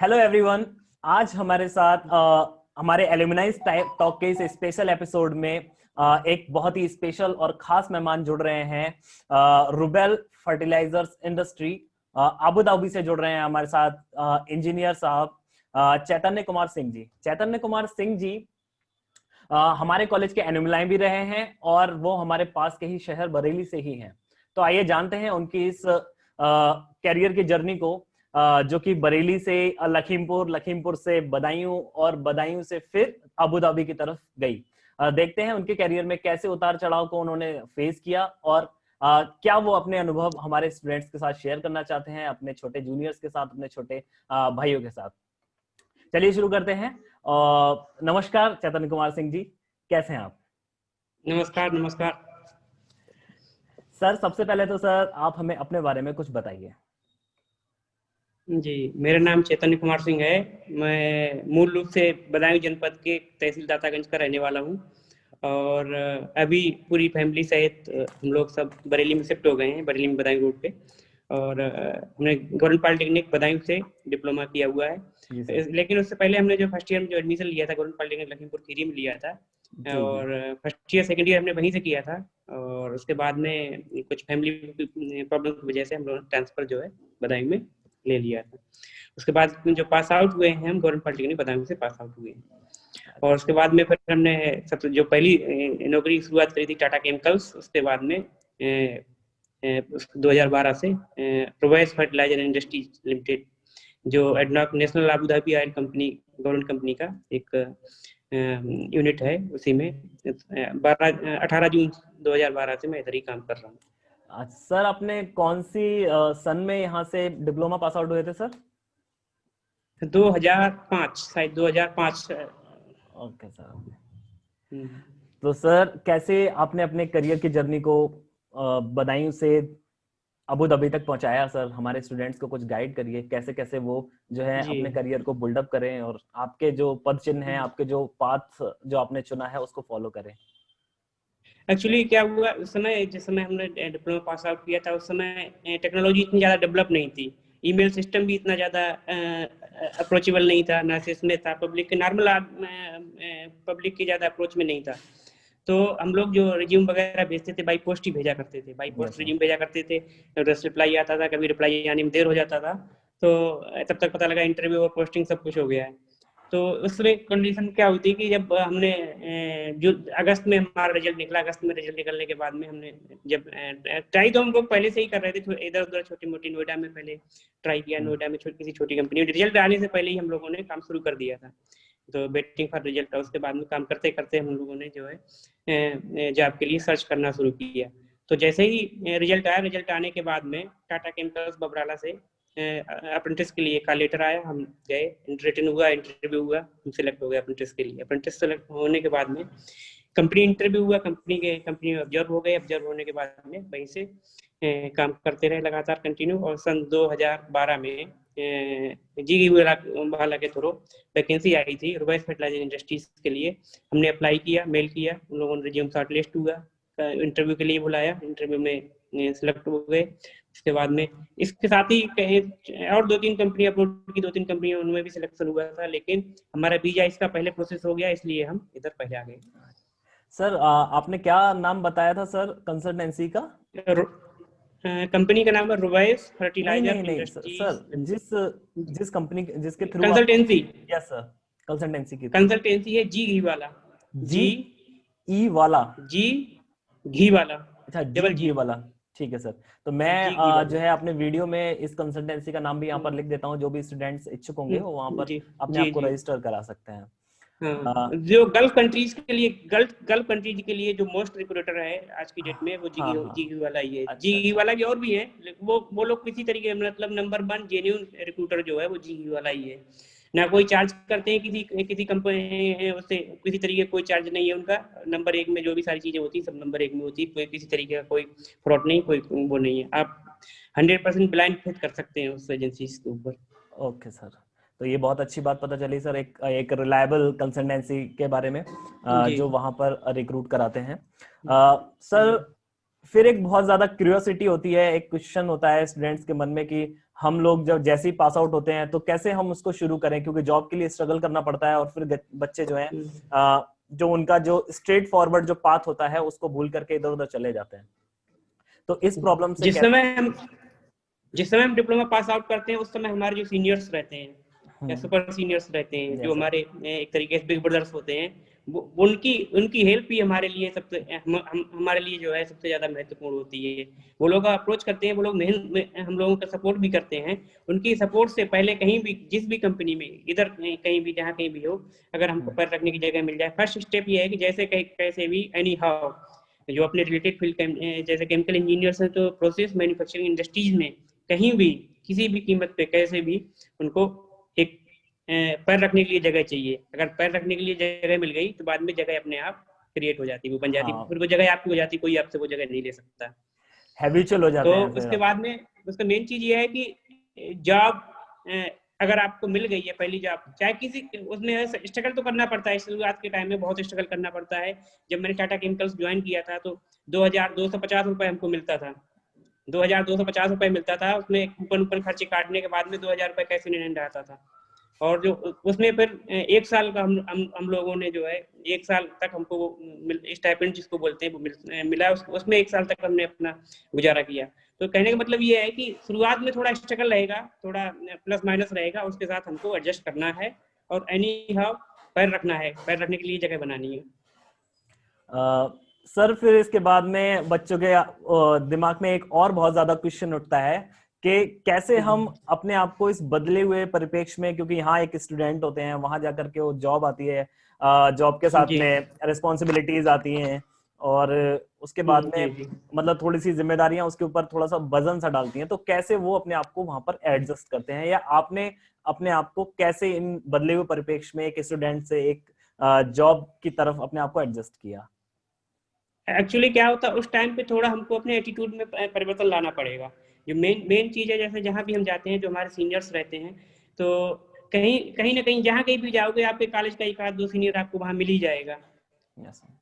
Hello everyone. आज हमारे साथ हमारे एल्यूमिनाइज टॉक के इस स्पेशल एपिसोड में एक बहुत ही स्पेशल और खास मेहमान जुड़ रहे हैं। रुबेल फर्टिलाइजर्स इंडस्ट्री अबू धाबी से जुड़ रहे हैं हमारे साथ इंजीनियर साहब चैतन्य कुमार सिंह जी। चैतन्य कुमार सिंह जी हमारे कॉलेज के एल्यूमिनाई भी रहे हैं और वो हमारे पास के ही शहर बरेली से ही हैं। तो आइए जानते हैं उनकी इस कैरियर की जर्नी को, जो कि बरेली से लखीमपुर से बदायूं और बदायूं से फिर अबू धाबी की तरफ गई। देखते हैं उनके कैरियर में कैसे उतार चढ़ाव को उन्होंने फेस किया और क्या वो अपने अनुभव हमारे स्टूडेंट्स के साथ शेयर करना चाहते हैं, अपने छोटे जूनियर्स के साथ, अपने छोटे भाइयों के साथ। चलिए शुरू करते हैं। नमस्कार चैतन्य कुमार सिंह जी, कैसे हैं आप? नमस्कार नमस्कार सर, सबसे पहले तो सर आप हमें अपने बारे में कुछ बताइए। जी, मेरा नाम चैतन्य कुमार सिंह है। मैं मूल रूप से बदायूं जनपद के तहसील दातागंज का रहने वाला हूं और अभी पूरी फैमिली सहित हम लोग सब बरेली में शिफ्ट हो गए हैं, बरेली में बदायूं रोड पे। और हमने गवर्नमेंट पॉलिटेक्निक बदायूं से डिप्लोमा किया हुआ है। लेकिन उससे पहले हमने जो फर्स्ट ईयर में जो एडमिशन लिया था गवर्नमेंट पॉलिटेक्निक लखीमपुर खीरी में लिया था और फर्स्ट ईयर सेकंड ईयर हमने वहीं से किया था। और उसके बाद में कुछ फैमिली प्रॉब्लम की वजह से हम लोग ट्रांसफर जो है बदायूं में ले लिया था। उसके बाद जो पास आउट हुए हैं हम गवर्नमेंट पॉलिटेक्निक बदायूं से पास आउट हुए हैं। और उसके बाद में फिर हमने सबसे जो पहली नौकरी की शुरुआत करी थी टाटा केमिकल्स। उसके बाद में 2012 से रुबेल फर्टिलाइजर इंडस्ट्रीज लिमिटेड, जो ADNOC national Abu Dhabi oil company government company का एक यूनिट है, उसी में 18 जून 2012 से मैं इधर ही काम कर रहा हूँ। सर, आपने कौन सी सन में यहाँ से डिप्लोमा पास आउट हुए थे सर? 2005, शायद 2005। Okay sir. तो सर, कैसे आपने अपने करियर की जर्नी को बदायूं से अबू धाबी तक पहुंचाया? सर, हमारे स्टूडेंट्स को कुछ गाइड करिए, कैसे कैसे वो जो है अपने करियर को बिल्डअप करें और आपके जो पद चिन्ह हैं, आपके जो पाथ जो आपने चुना है उसको फॉलो करें। एक्चुअली क्या हुआ, उस समय जिस समय हमने डिप्लोमा पास आउट किया था उस समय टेक्नोलॉजी इतनी ज़्यादा डेवलप नहीं थी। ईमेल सिस्टम भी इतना ज़्यादा अप्रोचेबल नहीं था, मैसेज में था, पब्लिक के नॉर्मल पब्लिक के ज़्यादा अप्रोच में नहीं था। तो हम लोग जो रिज्यूम वगैरह भेजते थे बाई पोस्ट ही भेजा करते थे, बाई पोस्ट रिज्यूम भेजा करते थे। रिप्लाई आता था, कभी रिप्लाई आने में देर हो जाता था, तो तब तक पता लगा इंटरव्यू और पोस्टिंग सब कुछ हो गया है। तो उसमें कंडीशन क्या हुई थी कि जब हमने जो अगस्त में हमारा रिजल्ट निकला, अगस्त में रिजल्ट निकलने के बाद में हमने जब ट्राई तो हम लोग पहले से ही कर रहे थे, इधर उधर छोटी मोटी, नोएडा में पहले ट्राई किया, नोएडा में किसी छोटी कंपनी, रिजल्ट आने से पहले ही हम लोगों ने काम शुरू कर दिया था। तो वेटिंग फॉर रिजल्ट, उसके बाद में काम करते करते हम लोगों ने जो है जॉब के लिए सर्च करना शुरू किया। तो जैसे ही रिजल्ट आया, रिजल्ट आने के बाद में टाटा केमिकल्स बबराला से अप्रेंटिस के लिए का लेटर आया। हम गए, रिटन हुआ, इंटरव्यू हुआ, हम सिलेक्ट हो गए अप्रेंटिस के लिए। अप्रेंटिस सेलेक्ट होने के बाद में कंपनी इंटरव्यू हुआ, कंपनी में ऑब्जर्व हो गए। ऑब्जर्व होने के बाद में वहीं से काम करते रहे लगातार कंटिन्यू। और सन 2012 में जी वाला के थ्रू वैकेंसी आई थी रुबेल फर्टिलाइजर इंडस्ट्रीज के लिए। हमने अप्लाई किया, मेल किया, उन लोगों ने रिज्यूम शॉर्टलिस्ट हुआ, इंटरव्यू के लिए बुलाया, इंटरव्यू में सिलेक्ट हो गए। उसके बाद में इसके साथ ही और 2-3 कंपनी अप्रोच की, 2-3 कंपनियां, उनमें भी सिलेक्शन हुआ था, लेकिन हमारा वीजा इसका पहले प्रोसेस हो गया, इसलिए हम इधर पहले आ गए। सर, आपने क्या नाम बताया था सर कंसल्टेंसी का? कंपनी का नाम है रुबेल फर्टिलाइजर नहीं इंडस्ट्रीज। सर, जिस कंपनी जिसके through consultancy, yes sir, consultancy की कंसल्टेंसी है जी घी वाला। जी ई वाला, जी घी वाला, अच्छा जी डबल घी जी वाला, ठीक है सर। तो मैं जी घी वाला। जो है अपने वीडियो में इस कंसल्टेंसी का नाम भी यहाँ पर लिख देता हूँ। जो भी स्टूडेंट्स इच्छुक होंगे वो वहाँ पर जी अपने जी आप को जी। रजिस्टर करा सकते हैं। हाँ, जो गल्फ कंट्रीज के लिए, गल्फ कंट्रीज के लिए जो मोस्ट रिक्रूटर है आज की डेट में, वो हाँ जीगी वाला ही है। अच्छा जीगी अच्छा वाला भी और भी है, लेकिन वो लोग किसी तरीके, मतलब नंबर 1 जेन्युइन रिक्रूटर जो है वो जीगी वाला ही है। ना कोई चार्ज करते हैं किसी कंपनी है उससे, किसी तरीके कोई चार्ज नहीं है उनका। नंबर 1 में जो भी सारी चीजें होती है सब नंबर 1 में होती है, कोई किसी तरीके का कोई फ्रॉड नहीं, कोई वो नहीं है। आप 100% ब्लाइंड फेथ कर सकते हैं उस एजेंसी के ऊपर। Okay sir. तो ये बहुत अच्छी बात पता चली सर, एक रिलायबल कंसल्टेंसी के बारे में जो वहां पर रिक्रूट कराते हैं। सर, फिर एक बहुत ज्यादा क्यूरियोसिटी होती है, एक क्वेश्चन होता है स्टूडेंट्स के मन में कि हम लोग जब जैसे ही पास आउट होते हैं तो कैसे हम उसको शुरू करें, क्योंकि जॉब के लिए स्ट्रगल करना पड़ता है और फिर बच्चे जो हैं जो उनका जो स्ट्रेट फॉरवर्ड जो पाथ होता है उसको भूल करके इधर उधर चले जाते हैं। तो इस प्रॉब्लम से जिस समय हम डिप्लोमा पास आउट करते हैं, उस समय हमारे जो सीनियर्स रहते हैं या सुपर सीनियर्स रहते हैं, जो हमारे एक तरीके से बिग ब्रदर्स होते हैं, उनकी हेल्प ही हमारे लिए हमारे लिए जो है सबसे ज्यादा महत्वपूर्ण होती है। वो लोग अप्रोच करते हैं, वो लोग हम लोगों का सपोर्ट भी करते हैं। उनकी सपोर्ट से पहले कहीं भी, जिस भी कंपनी में, इधर कहीं भी, जहाँ कहीं भी हो, अगर हमको पैर रखने की जगह मिल जाए, फर्स्ट स्टेप ये है कि जैसे कैसे भी एनी हाउ जो अपने रिलेटेड फील्ड जैसे केमिकल इंजीनियर्स हैं तो प्रोसेस मैन्युफैक्चरिंग इंडस्ट्रीज में कहीं भी किसी भी कीमत पे कैसे भी उनको एक पैर रखने के लिए जगह चाहिए। अगर पैर रखने के लिए जगह मिल गई तो बाद में जगह अपने आप क्रिएट हो जाती है, वो बन जाती है, फिर वो जगह आपकी हो जाती, कोई आपसे वो जगह नहीं ले सकता। हैबिचुअल हो तो जाते हैं फिर उसके बाद में उसका मेन चीज ये है कि जॉब अगर आपको मिल गई है पहली जॉब, चाहे किसी उसमें स्ट्रगल तो करना पड़ता है, शुरुआत के टाइम में बहुत स्ट्रगल करना पड़ता है। जब मैंने टाटा केमिकल्स ज्वाइन किया था तो 2250 रुपए हमको मिलता था, 2250 रुपए मिलता था। उसमें कूपन खर्चे काटने के बाद में 2000 रुपए कैसे नहीं आता था। और जो उसमें फिर एक साल का हम लोगों ने जो है, एक साल तक हमको वो स्टाइपेंड जिसको बोलते हैं वो मिला, उसमें एक साल तक हमने अपना गुजारा किया। तो कहने का मतलब ये है कि शुरुआत में थोड़ा स्ट्रगल रहेगा, थोड़ा प्लस माइनस रहेगा, उसके साथ हमको एडजस्ट करना है और एनी हाउ पैर रखना है, पैर रखने के लिए जगह बनानी है। सर फिर इसके बाद में बच्चों के दिमाग में एक और बहुत ज्यादा क्वेश्चन उठता है कि कैसे हम अपने आप को इस बदले हुए परिप्रेक्ष्य में, क्योंकि यहाँ एक स्टूडेंट होते हैं, वहां जाकर के वो जॉब आती है, जॉब के साथ में रिस्पॉन्सिबिलिटीज आती हैं और उसके बाद में मतलब थोड़ी सी जिम्मेदारियां उसके ऊपर थोड़ा सा वजन सा डालती हैं। तो कैसे वो अपने आप को वहां पर एडजस्ट करते हैं, या आपने अपने आप को कैसे इन बदले हुए परिप्रेक्ष्य में एक स्टूडेंट से एक जॉब की तरफ अपने आप को एडजस्ट किया? एक्चुअली क्या होता है, उस टाइम पे थोड़ा हमको अपने एटीट्यूड में परिवर्तन लाना पड़ेगा। जो मेन चीज है, जैसे जहाँ भी हम जाते हैं, जो हमारे सीनियर्स रहते हैं, तो कहीं ना कहीं जहाँ कहीं भी जाओगे, आपके कॉलेज का एक आध दो सीनियर आपको वहाँ मिल ही जाएगा।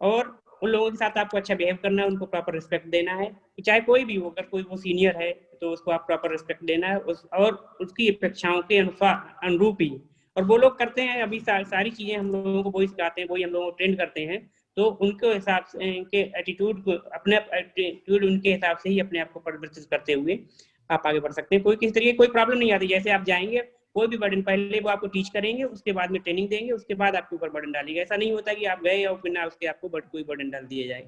और उन लोगों के साथ आपको अच्छा बिहेव करना है, उनको प्रॉपर रिस्पेक्ट देना है, चाहे कोई भी हो। अगर कोई वो सीनियर है तो उसको आप प्रॉपर रिस्पेक्ट देना है, और उसकी अपेक्षाओं के अनुरूप ही। और वो लोग करते हैं, अभी सारी चीजें हम लोगों को वही सिखाते हैं, वही हम लोगों को ट्रेंड करते हैं। तो उनके हिसाब से, उनके एटीट्यूड को, अपने एटीट्यूड उनके हिसाब से ही अपने आप को परिवर्तित करते हुए आप आगे बढ़ सकते हैं। कोई किसी तरीके कोई प्रॉब्लम नहीं आती। जैसे आप जाएंगे, कोई भी बर्डन पहले वो आपको टीच करेंगे, उसके बाद में ट्रेनिंग देंगे, उसके बाद आपके ऊपर बर्डन डालेंगे। ऐसा नहीं होता कि आप गए और बिना उसके आपको कोई बर्डन डाल दिया जाए।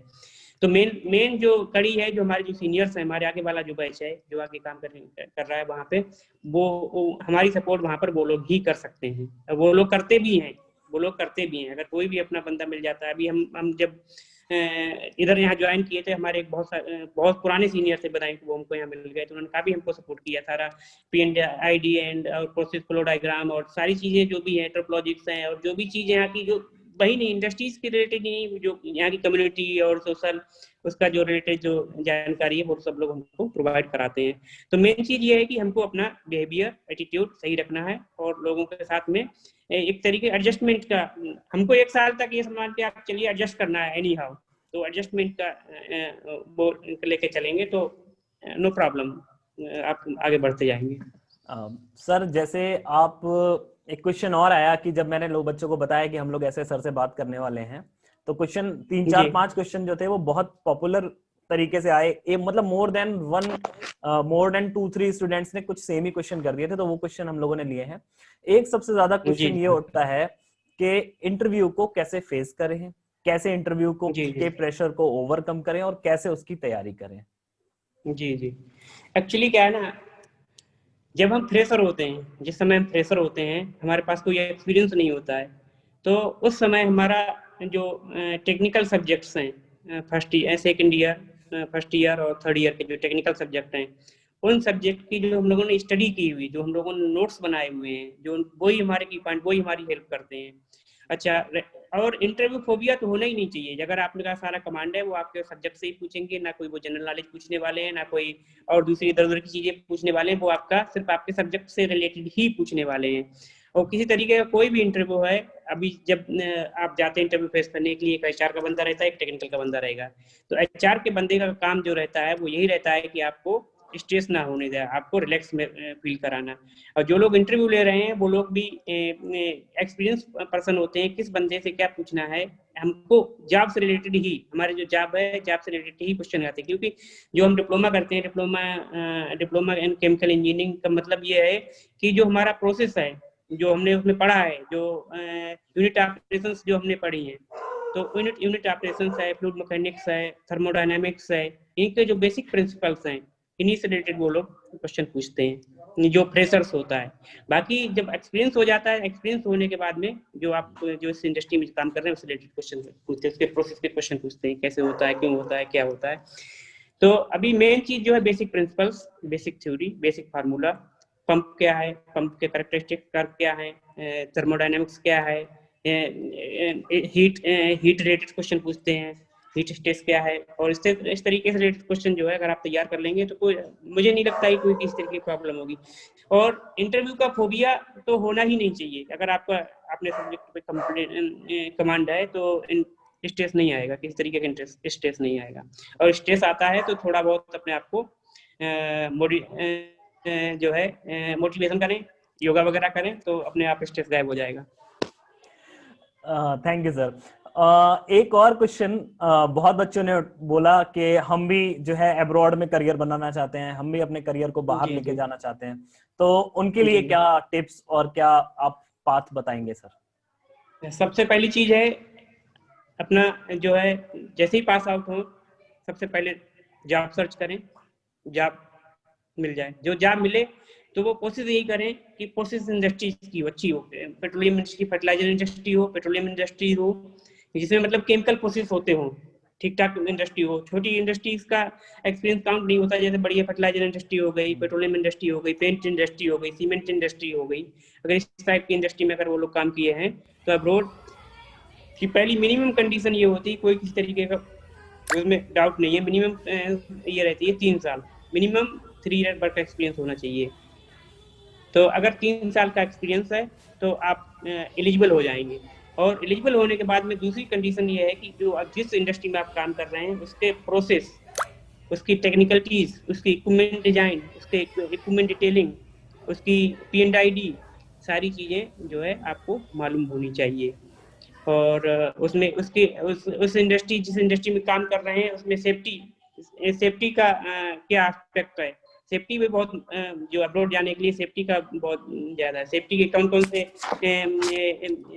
तो मेन जो कड़ी है, जो हमारे जो सीनियर्स है, हमारे आगे वाला जो बैच है जो आगे काम कर रहा है वहाँ पे, वो हमारी सपोर्ट वहाँ पर वो लोग ही कर सकते हैं। वो लोग करते भी हैं, वो लोग करते भी हैं। अगर कोई भी अपना बंदा मिल जाता है, अभी हम जब इधर यहाँ ज्वाइन किए थे, हमारे एक बहुत पुराने सीनियर थे बताएं, वो हमको यहाँ मिल गए, तो उन्होंने काफी हमको सपोर्ट किया। सारा PNID एंड और प्रोसेस फ्लो डायग्राम और सारी चीजें जो भी है, ट्रोपोलॉजिक्स हैं, और जो भी चीजें यहाँ की, जो वही नहीं इंडस्ट्रीज के रिलेटेड नहीं, जो यहाँ की कम्युनिटी और सोशल उसका जो रिलेटेड जो जानकारी है, वो सब लोग हमको प्रोवाइड कराते हैं। तो मेन चीज ये है कि हमको अपना बिहेवियर, एटीट्यूड सही रखना है, और लोगों के साथ में एक तरीके एडजस्टमेंट का, हमको एक साल तक ये सम्मान के आप चलिए एडजस्ट करना है एनी हाउ। तो एडजस्टमेंट का वो लेके चलेंगे तो नो प्रॉब्लम, आप आगे बढ़ते जाएंगे। सर जैसे आप, एक क्वेश्चन और आया कि जब मैंने लोग बच्चों को बताया कि हम लोग ऐसे सर से बात करने वाले हैं, तो क्वेश्चन 3-4-5 क्वेश्चन जो थे वो बहुत पॉपुलर तरीके से आए। मतलब मोर देन 2-3 स्टूडेंट्स ने कुछ सेम ही क्वेश्चन कर दिए थे, तो वो क्वेश्चन हम लोगों ने लिए हैं। एक सबसे ज्यादा क्वेश्चन ये उठता है कि इंटरव्यू को कैसे फेस करें, कैसे इंटरव्यू को के प्रेशर को ओवरकम करें और कैसे उसकी तैयारी करें। जी एक्चुअली क्या है ना, जब हम फ्रेशर होते हैं, जिस समय हम फ्रेशर होते हैं, हमारे पास कोई एक्सपीरियंस नहीं होता है, तो उस समय हमारा जो टेक्निकल सब्जेक्ट्स हैं, first year, second year, first year और थर्ड ईयर के जो टेक्निकल सब्जेक्ट हैं, उन सब्जेक्ट की जो हम लोगों ने स्टडी की हुई, जो हम लोगों ने नोट्स बनाए हुए हैं, जो वही हमारे की पॉइंट, वही हमारी हेल्प करते हैं। अच्छा, और इंटरव्यू फोबिया तो होना ही नहीं चाहिए। अगर आपने कहा सारा कमांड है, वो आपके सब्जेक्ट से ही पूछेंगे, ना कोई वो जनरल नॉलेज पूछने वाले हैं, ना कोई और दूसरी इधर उधर की चीजें पूछने वाले हैं। वो आपका सिर्फ आपके सब्जेक्ट से रिलेटेड ही पूछने वाले हैं। और किसी तरीके का कोई भी इंटरव्यू है, अभी जब आप जाते हैं इंटरव्यू फेस करने के लिए, एक HR का बंदा रहता है, एक टेक्निकल का बंदा रहेगा। तो HR के बंदे का काम जो रहता है वो यही रहता है कि आपको स्ट्रेस ना होने दें, आपको रिलैक्स में फील कराना। और जो लोग इंटरव्यू ले रहे हैं वो लोग भी एक्सपीरियंस पर्सन होते हैं, किस बंदे से क्या पूछना है। हमको जॉब से रिलेटेड ही, हमारे जो जॉब है जॉब से रिलेटेड ही क्वेश्चन आते हैं, क्योंकि जो हम डिप्लोमा करते हैं, डिप्लोमा इन केमिकल इंजीनियरिंग का मतलब ये है कि जो हमारा प्रोसेस है, जो हमने उसमें पढ़ा है, जो यूनिट ऑपरेशंस जो हमने पढ़ी हैं, तो यूनिट ऑपरेशंस है, फ्लूइड मैकेनिक्स है, थर्मोडायनामिक्स है, इनके जो बेसिक प्रिंसिपल्स हैं, इन्हीं से रिलेटेड वो लोग क्वेश्चन पूछते हैं, जो फ्रेशर्स होता है। बाकी जब एक्सपीरियंस हो जाता है, एक्सपीरियंस होने के बाद में जो आप जो इस इंडस्ट्री में काम कर रहे हैं उससे रिलेटेड क्वेश्चन पूछते हैं, उसके प्रोसेस के क्वेश्चन पूछते हैं, कैसे होता है, क्यों होता है, क्या होता है। तो अभी मेन चीज जो है basic principles, basic theory, basic formula, pump क्या है, पंप के कैरेक्टरिस्टिक कर्व क्या है, थर्मोडायनेमिक्स क्या है, हीट रिलेटेड क्वेश्चन पूछते हैं, हीट स्ट्रेस क्या है। और इस तरीके से रिलेटेड क्वेश्चन जो है अगर आप तैयार कर लेंगे तो कोई, मुझे नहीं लगता है कोई किस तरीके की प्रॉब्लम होगी। और इंटरव्यू का फोबिया तो होना ही नहीं चाहिए। अगर आपका अपने सब्जेक्ट पे कमांड है तो स्ट्रेस नहीं आएगा, किसी तरीके का स्ट्रेस नहीं आएगा। और स्ट्रेस आता है तो थोड़ा बहुत अपने आप को जो है मोटिवेशन करें, योगा वगैरह करें, तो अपने आप स्ट्रेस गायब हो जाएगा। Thank you sir. एक और क्वेश्चन, बहुत बच्चों ने बोला कि हम भी जो है अब्रॉड में करियर बनाना चाहते हैं, हम भी अपने करियर को बाहर लेके जाना चाहते हैं, तो उनके लिए क्या टिप्स और क्या आप पाथ बताएंगे सर? सबसे पहली चीज है अपना जो है, जैसे ही पास आउट हो सबसे पहले जॉब सर्च करें, जॉब मिल जाए। जो जॉब मिले तो वो कोशिश यही करें कि प्रोसेस इंडस्ट्री की अच्छी हो, पेट्रोलियम इंडस्ट्री, फर्टिलाइजर इंडस्ट्री हो, पेट्रोलियम इंडस्ट्री हो, जिसमें मतलब केमिकल प्रोसेस होते हो, ठीक ठाक इंडस्ट्री हो। छोटी इंडस्ट्रीज का एक्सपीरियंस काउंट नहीं होता, जैसे बड़ी फर्टिलाइजर इंडस्ट्री हो गई, पेट्रोलियम इंडस्ट्री हो गई, पेंट इंडस्ट्री हो गई, सीमेंट इंडस्ट्री हो गई। अगर इस टाइप की इंडस्ट्री में अगर वो लोग काम किए हैं तो अब्रोड की पहली मिनिमम कंडीशन ये होती है, कोई किसी तरीके का उसमें डाउट नहीं है, मिनिमम ये रहती है 3 साल, मिनिमम 3 ईयर वर्क एक्सपीरियंस होना चाहिए। तो अगर 3 साल का एक्सपीरियंस है तो आप एलिजिबल हो जाएंगे। और एलिजिबल होने के बाद में दूसरी कंडीशन ये है कि जो जिस इंडस्ट्री में आप काम कर रहे हैं उसके प्रोसेस, उसकी टेक्निकलिटीज, उसकी इक्विपमेंट डिजाइन, उसके इक्विपमेंट डिटेलिंग, उसकी P&ID, सारी चीजें जो है आपको मालूम होनी चाहिए। और उसमें उसके उस इंडस्ट्री, जिस इंडस्ट्री में काम कर रहे हैं उसमें सेफ्टी का क्या एस्पेक्ट है। सेफ्टी भी बहुत जो अब्रॉड जाने के लिए सेफ्टी का बहुत ज्यादा है। सेफ्टी के कौन कौन से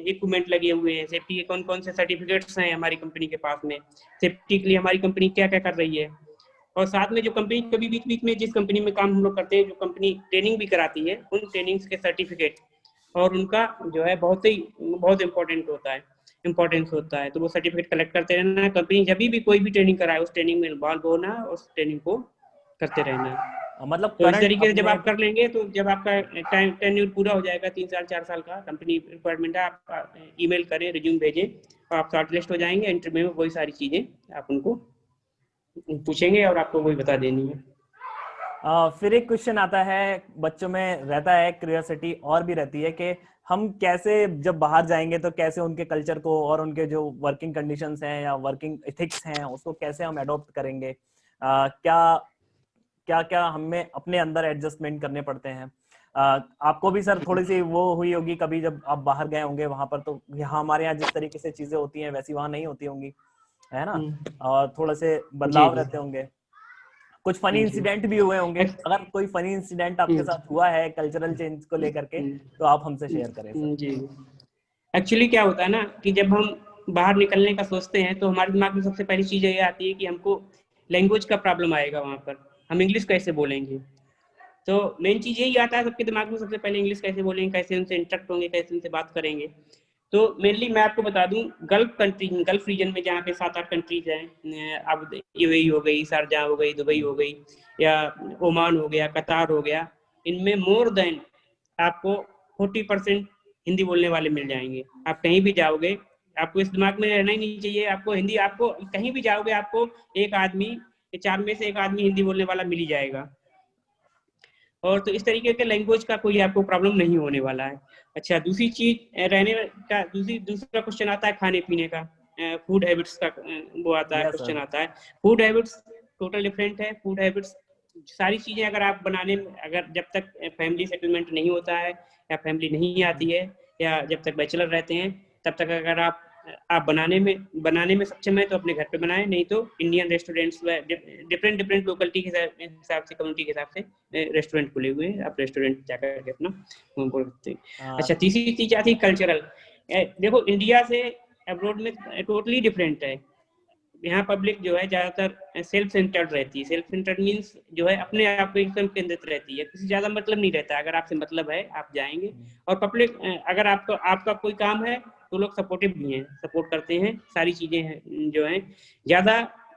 इक्विपमेंट लगे हुए हैं, सेफ्टी के कौन कौन से सर्टिफिकेट्स हैं हमारी कंपनी के पास में, सेफ्टी के लिए हमारी कंपनी क्या क्या कर रही है। और साथ में जो कंपनी कभी बीच बीच में जिस कंपनी में काम हम लोग करते हैं, जो कंपनी ट्रेनिंग भी कराती है, उन ट्रेनिंग्स के सर्टिफिकेट और उनका जो है बहुत इम्पोर्टेंस होता है। तो वो सर्टिफिकेट कलेक्ट करते रहना। कंपनी जब भी कोई भी ट्रेनिंग कराए उस ट्रेनिंग में इन्वॉल्व होना, उस ट्रेनिंग को करते रहना। मतलब तो इस तरीके से जब आप कर लेंगे तो जब आपका टेन्योर पूरा हो जाएगा 3 साल 4 साल का, कंपनी रिक्वायरमेंट है, आप ईमेल करें, रिज्यूम भेजें और आप शॉर्ट लिस्ट हो जाएंगे। इंटरव्यू में वही सारी चीजें आप उनको पूछेंगे और आपको वही बता देनी है। फिर एक क्वेश्चन आता है, बच्चों में रहता है क्यूरियोसिटी और भी रहती है कि हम कैसे जब बाहर जाएंगे तो कैसे उनके कल्चर को और उनके जो वर्किंग कंडीशंस हैं या वर्किंग एथिक्स हैं उसको कैसे हम अडॉप्ट करेंगे, क्या क्या क्या हमें अपने अंदर एडजस्टमेंट करने पड़ते हैं। आपको भी सर थोड़ी सी वो हुई होगी कभी जब आप बाहर गए होंगे वहां पर, तो यहाँ हमारे यहाँ जिस तरीके से चीजें होती हैं वैसी वहां नहीं होती होंगी, है ना, और थोड़े से बदलाव रहते होंगे, कुछ फनी इंसिडेंट भी हुए होंगे। अगर कोई फनी इंसिडेंट आपके साथ हुआ है कल्चरल चेंज को लेकर के तो आप हमसे शेयर करें सर। जी, एक्चुअली क्या होता है ना कि जब हम बाहर निकलने का सोचते हैं तो हमारे दिमाग में सबसे पहली चीज ये आती है कि हमको लैंग्वेज का प्रॉब्लम आएगा, वहां पर हम इंग्लिश कैसे बोलेंगे। तो मेन चीज यही आता है सबके दिमाग में, सबसे पहले इंग्लिश कैसे बोलेंगे, कैसे उनसे इंटरेक्ट होंगे, कैसे उनसे बात करेंगे। तो मेनली मैं आपको बता दूं, गल्फ रीजन में जहाँ पे 7-8 कंट्रीज हैं, अब यूएई हो गई, शारजाह हो गई, दुबई हो गई, या ओमान हो गया, कतार हो गया, इनमें मोर देन आपको 40% हिंदी बोलने वाले मिल जाएंगे। आप कहीं भी जाओगे, आपको इस दिमाग में रहना ही नहीं चाहिए, आपको हिंदी, आपको कहीं भी जाओगे आपको एक आदमी, 4 में से 1 आदमी हिंदी बोलने वाला मिल ही जाएगा। और तो इस तरीके के लैंग्वेज का कोई आपको प्रॉब्लम नहीं होने वाला है। अच्छा, दूसरी चीज रहने का, दूसरा क्वेश्चन आता है खाने पीने का, फूड हैबिट्स का वो आता है, क्वेश्चन आता है। फूड हैबिट्स टोटल डिफरेंट है। फूड हैबिट्स सारी चीजें अगर आप बनाने में, अगर जब तक फैमिली सेटलमेंट नहीं होता है या फैमिली नहीं आती है या जब तक बैचलर रहते हैं, तब तक अगर आप बनाने में सक्षम है तो अपने घर पे बनाएं, नहीं तो Indian restaurants different different locality के हिसाब से, कम्युनिटी के हिसाब से रेस्टोरेंट खुले हुए हैं, आप रेस्टोरेंट जाकर के अपना बोल सकते हैं। अच्छा, तीसरी चीज आती है कल्चरल। देखो इंडिया से अब्रॉड में टोटली डिफरेंट है। यहाँ पब्लिक जो है ज्यादातर सेल्फ सेंटर्ड रहती है। सेल्फ सेंटर्ड मीन्स जो है अपने आप पे एकदम केंद्रित रहती है, किसी ज्यादा मतलब नहीं रहता। अगर आपसे मतलब है आप जाएंगे, और पब्लिक अगर आपका कोई काम है तो लोग सपोर्टिव भी हैं, सपोर्ट करते हैं, सारी चीजें हैं जो हैं, ज्यादा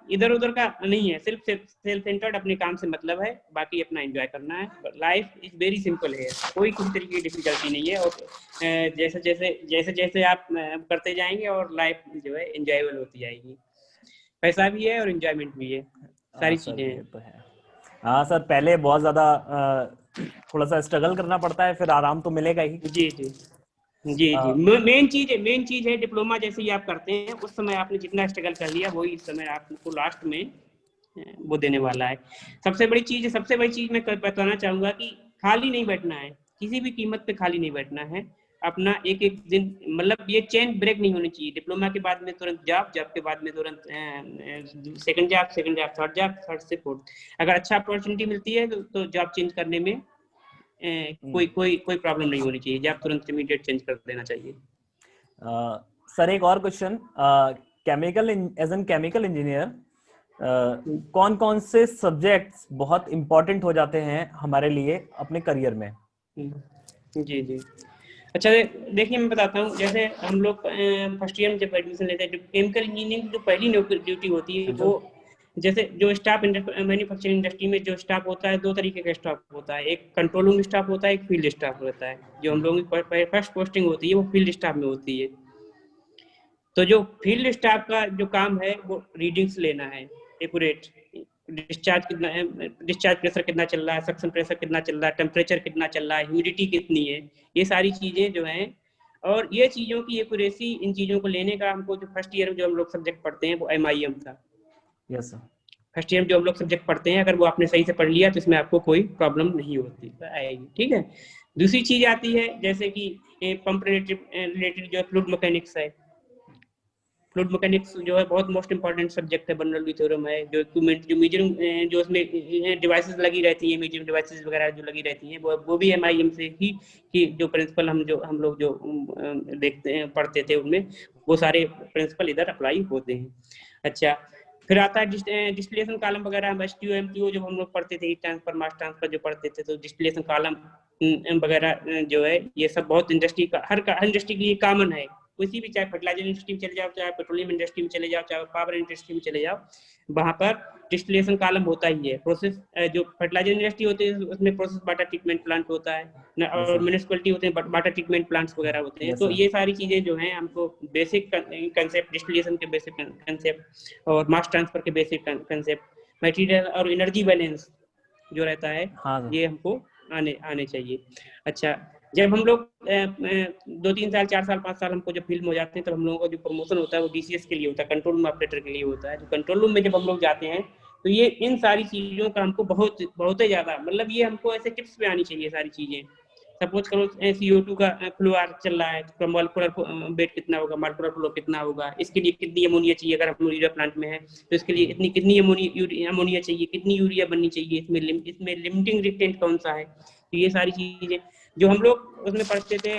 इधर उधर का नहीं है, सिर्फ सेल्फ सेंटर्ड, अपने काम से मतलब है, बाकी अपना एंजॉय करना है। लाइफ इज वेरी सिंपल है, कोई किसी तरीके की डिफिकल्टी नहीं है। और जैसे जैसे आप करते जाएंगे और लाइफ जो है एंजॉयबल होती जाएगी। पैसा भी है और एंजॉयमेंट भी है, सारी चीजें हैं। तो है। हाँ सर, पहले बहुत ज्यादा थोड़ा सा स्ट्रगल करना पड़ता है, फिर आराम तो मिलेगा ही। जी जी जी जी। मेन चीज है डिप्लोमा जैसे ही आप करते हैं, उस समय आपने जितना स्ट्रगल कर लिया वही इस समय आपको लास्ट में वो देने वाला है। सबसे बड़ी चीज मैं बताना चाहूंगा कि खाली नहीं बैठना है, किसी भी कीमत पे खाली नहीं बैठना है। अपना एक एक दिन, मतलब ये चेन ब्रेक नहीं होनी चाहिए। डिप्लोमा के बाद में तुरंत जॉब के बाद में तुरंत सेकंड जॉब, थर्ड से फोर्थ। अगर अच्छा अपॉर्चुनिटी मिलती है तो जॉब चेंज करने में कोई प्रॉब्लम नहीं होनी चाहिए। जॉब तुरंत इमीडिएट चेंज कर देना चाहिए। सर एक और question, as an chemical engineer कौन कौन से सब्जेक्ट्स बहुत इंपॉर्टेंट हो जाते हैं हमारे लिए अपने करियर में? जी जी। अच्छा देखिए, मैं बताता हूँ। जैसे हम लोग फर्स्ट ईयर में जब एडमिशन लेते हैं, केमिकल इंजीनियरिंग की जो पहली ड्यूटी होती है, वो जैसे जो स्टाफ मैन्युफैक्चरिंग इंडस्ट्री में जो स्टाफ होता है, दो तरीके का स्टाफ होता है। एक कंट्रोल रूम स्टाफ होता है, एक फील्ड स्टाफ होता है। जो हम लोगों की फर्स्ट पोस्टिंग होती है वो फील्ड स्टाफ में होती है। तो जो फील्ड स्टाफ का जो काम है वो रीडिंग्स लेना है, एक्यूरेट। डिस्चार्ज प्रेशर कितना चल रहा है, सक्शन प्रेशर कितना चल रहा है, टेम्परेचर कितना चल रहा है, ह्यूमिडिटी कितनी है, ये सारी चीजें जो हैं। और ये चीजों की एक्यूरेसी, इन चीजों को लेने का हमको जो फर्स्ट ईयर में जो हम लोग सब्जेक्ट पढ़ते हैं वो MIM था। Yes sir. फर्स्ट ईयर में जो हम लोग सब्जेक्ट पढ़ते हैं, अगर वो आपने सही से पढ़ लिया तो इसमें आपको कोई प्रॉब्लम नहीं होती आएगी। ठीक है। दूसरी चीज आती है जैसे कि पंप रिलेटेड जो फ्लूइड मैकेनिक्स है। फ्लूइड मैकेनिक्स जो है बहुत मोस्ट इंपॉर्टेंट सब्जेक्ट है। बर्नौली थ्योरम है, जो इक्विपमेंट, जो मेजरिंग, जो उसमें डिवाइसेस लगी रहती हैं, मेजरिंग डिवाइसेस वगैरह जो लगी रहती हैं, वो भी MIM से ही कि जो प्रिंसिपल हम लोग जो देखते हैं, पढ़ते थे, उनमें वो सारे प्रिंसिपल इधर अप्लाई होते हैं। अच्छा, फिर आता है डिस्टिलेशन कॉलम वगैरह, STO MTO जब हम लोग पढ़ते थे, हीट ट्रांसफर, मास ट्रांसफर जो पढ़ते थे, तो डिस्टिलेशन कॉलम वगैरह जो है, ये सब बहुत इंडस्ट्री का, हर इंडस्ट्री के लिए कॉमन है। किसी भी, चाहे फर्टिलाइजर इंडस्ट्री में चले जाओ, चाहे पेट्रोलियम इंडस्ट्री में चले जाओ, चाहे पावर इंडस्ट्री में चले जाओ, वहां पर डिस्टिलेशन कॉलम होता ही है। प्रोसेस, जो फर्टिलाइजर इंडस्ट्री होती है उसमें प्रोसेस वाटर ट्रीटमेंट प्लांट होता है, और म्युनिसिपैलिटी होते हैं, वाटर ट्रीटमेंट प्लांट्स वगैरह होते हैं। तो ये सारी चीजें जो हैं हमको बेसिक कंसेप्ट, डिस्टिलेशन के बेसिक कंसेप्ट और मास ट्रांसफर के बेसिक कंसेप्ट, मटेरियल और एनर्जी बैलेंस जो रहता है, ये हमको आने चाहिए। अच्छा, जब हम लोग 2-3 साल, 4 साल, 5 साल हमको जब फील्ड में हो जाते हैं, तब हम लोगों का जो प्रमोशन होता है वो DCS के लिए होता है, कंट्रोल रूम ऑपरेटर के लिए होता है। जो कंट्रोल रूम में जब हम लोग जाते हैं, तो ये इन सारी चीजों का हमको बहुत ही ज्यादा, मतलब ये हमको ऐसे टिप्स पे आनी चाहिए सारी चीजें। सपोज करो CO2 का फ्लो चल रहा है, तो मॉलिक्यूलर वेट कितना होगा, मॉलिक्यूलर फ्लो कितना होगा, इसके लिए कितनी अमोनिया चाहिए। अगर हम यूरिया प्लांट में है तो इसके लिए कितनी अमोनिया चाहिए, कितनी यूरिया बननी चाहिए, इसमें लिमिटिंग रिएक्टेंट कौन सा है। तो ये सारी चीजें जो हम लोग उसमें पढ़ते थे,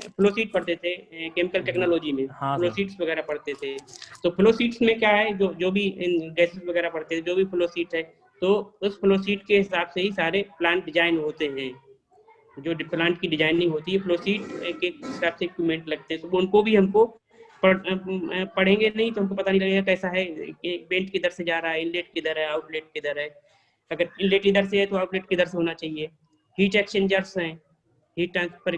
फ्लोशीट पढ़ते थे केमिकल टेक्नोलॉजी में, फ्लोशीट्स वगैरह पढ़ते थे। तो फ्लोशीट्स में क्या है, जो भी गैसेस वगैरह पढ़ते थे, जो भी फ्लोशीट है, तो उस फ्लोशीट के हिसाब से ही सारे प्लांट डिजाइन होते हैं। जो प्लांट की डिजाइनिंग होती है, फ्लोशीट के हिसाब से इक्विपमेंट लगते हैं, तो उनको भी हमको पढ़ेंगे नहीं तो हमको पता नहीं लगेगा कैसा है, वेंट किधर से जा रहा है, इनलेट किधर है, आउटलेट किधर है। अगर इनलेट इधर से है तो आउटलेट किधर से होना चाहिए। हीट एक्सचेंजर्स हैं, हीट ट्रांसफर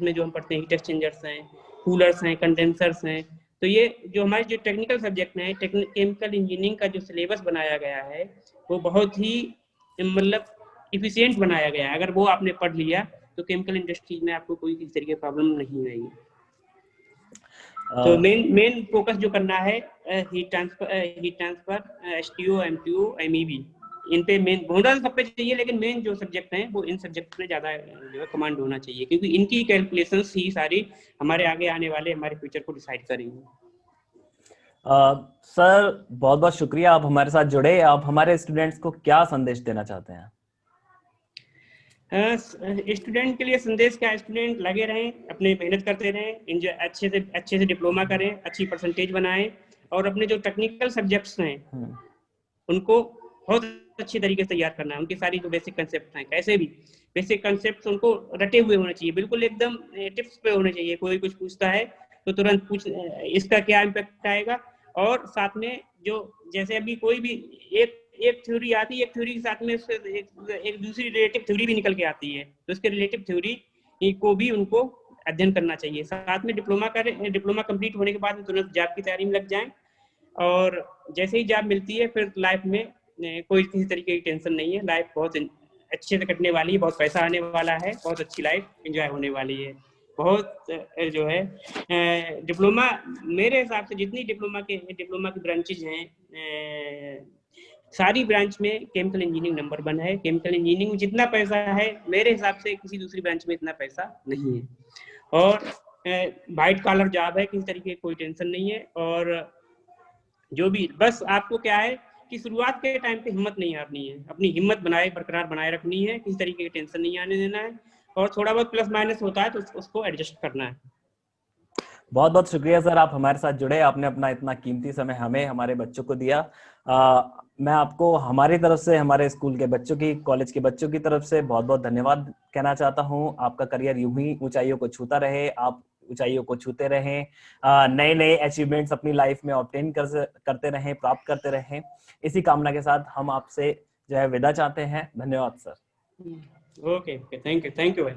में जो हम पढ़ते हैं, हीट एक्सचेंजर्स हैं, कूलर्स हैं, कंडेंसर्स हैं। तो ये जो हमारे जो टेक्निकल सब्जेक्ट हैं, केमिकल इंजीनियरिंग का जो सिलेबस बनाया गया है, वो बहुत ही मतलब इफिशिएंट बनाया गया है। अगर वो आपने पढ़ लिया तो केमिकल इंडस्ट्री में आपको कोई किसी तरीके की प्रॉब्लम नहीं आएगी। तो मेन फोकस जो करना है heat transfer, STO, MTO, MEB, इन पे मेन होना सब पे चाहिए, लेकिन मेन जो सब्जेक्ट हैं वो इन सब्जेक्ट पे ज्यादा जो है कमांड होना चाहिए, क्योंकि इनकी कैलकुलेशंस ही सारी हमारे आगे आने वाले हमारे फ्यूचर को डिसाइड करेंगे। सर बहुत बहुत शुक्रिया, आप हमारे साथ जुड़े। आप हमारे स्टूडेंट्स को क्या संदेश देना चाहते हैं? स्टूडेंट के लिए संदेश क्या, स्टूडेंट लगे रहें, अपने मेहनत करते रहें, अच्छे से डिप्लोमा करें, अच्छी परसेंटेज बनाएं, और अपने जो टेक्निकल सब्जेक्ट्स हैं उनको बहुत अच्छी तरीके से तैयार करना है। उनकी सारी जो बेसिक कंसेप्ट हैं, कैसे भी बेसिक कंसेप्ट उनको रटे हुए होने चाहिए, बिल्कुल एकदम टिप्स पे होने चाहिए। कोई कुछ पूछता है तो तुरंत पूछ इसका क्या इम्पैक्ट आएगा, और साथ में जो जैसे अभी कोई भी एक थ्योरी आती है, एक थ्योरी के साथ में एक दूसरी रिलेटिव थ्योरी भी निकल के आती है, तो उसके रिलेटिव थ्योरी को भी उनको अध्ययन करना चाहिए। साथ में डिप्लोमा करें, डिप्लोमा कंप्लीट होने के बाद तुरंत जॉब की तैयारी में लग जाएं, और जैसे ही जॉब मिलती है फिर लाइफ में कोई किसी तरीके की टेंशन नहीं है, लाइफ बहुत अच्छे से कटने वाली है, बहुत पैसा आने वाला है, बहुत अच्छी लाइफ एंजॉय होने वाली है। बहुत जो है डिप्लोमा मेरे हिसाब से जितनी डिप्लोमा की ब्रांचेज हैं, सारी ब्रांच में केमिकल इंजीनियरिंग नंबर 1 है। केमिकल इंजीनियरिंग में जितना पैसा है मेरे हिसाब से किसी दूसरी ब्रांच में इतना पैसा नहीं है, और वाइट कॉलर जॉब है, किसी तरीके की कोई टेंशन नहीं है। और जो भी बस आपको क्या है कि शुरुआत के टाइम पे हिम्मत नहीं हारनी है, अपनी हिम्मत बरकरार बनाए रखनी है, किसी तरीके की टेंशन नहीं आने देना है, और थोड़ा बहुत प्लस माइनस होता है तो उसको एडजस्ट करना है। बहुत बहुत शुक्रिया सर, आप हमारे साथ जुड़े, आपने अपना इतना कीमती समय हमें, हमारे बच्चों को दिया। मैं आपको हमारी तरफ से, हमारे स्कूल के बच्चों की, कॉलेज के बच्चों की तरफ से बहुत बहुत धन्यवाद कहना चाहता हूं। आपका करियर यूं ही ऊंचाइयों को छूता रहे, आप ऊंचाइयों को छूते रहें, नए नए अचीवमेंट्स अपनी लाइफ में ऑब्टेन करते रहें, प्राप्त करते रहें। इसी कामना के साथ हम आपसे जो है विदा चाहते हैं। धन्यवाद सर। ओके, थैंक यू भाई।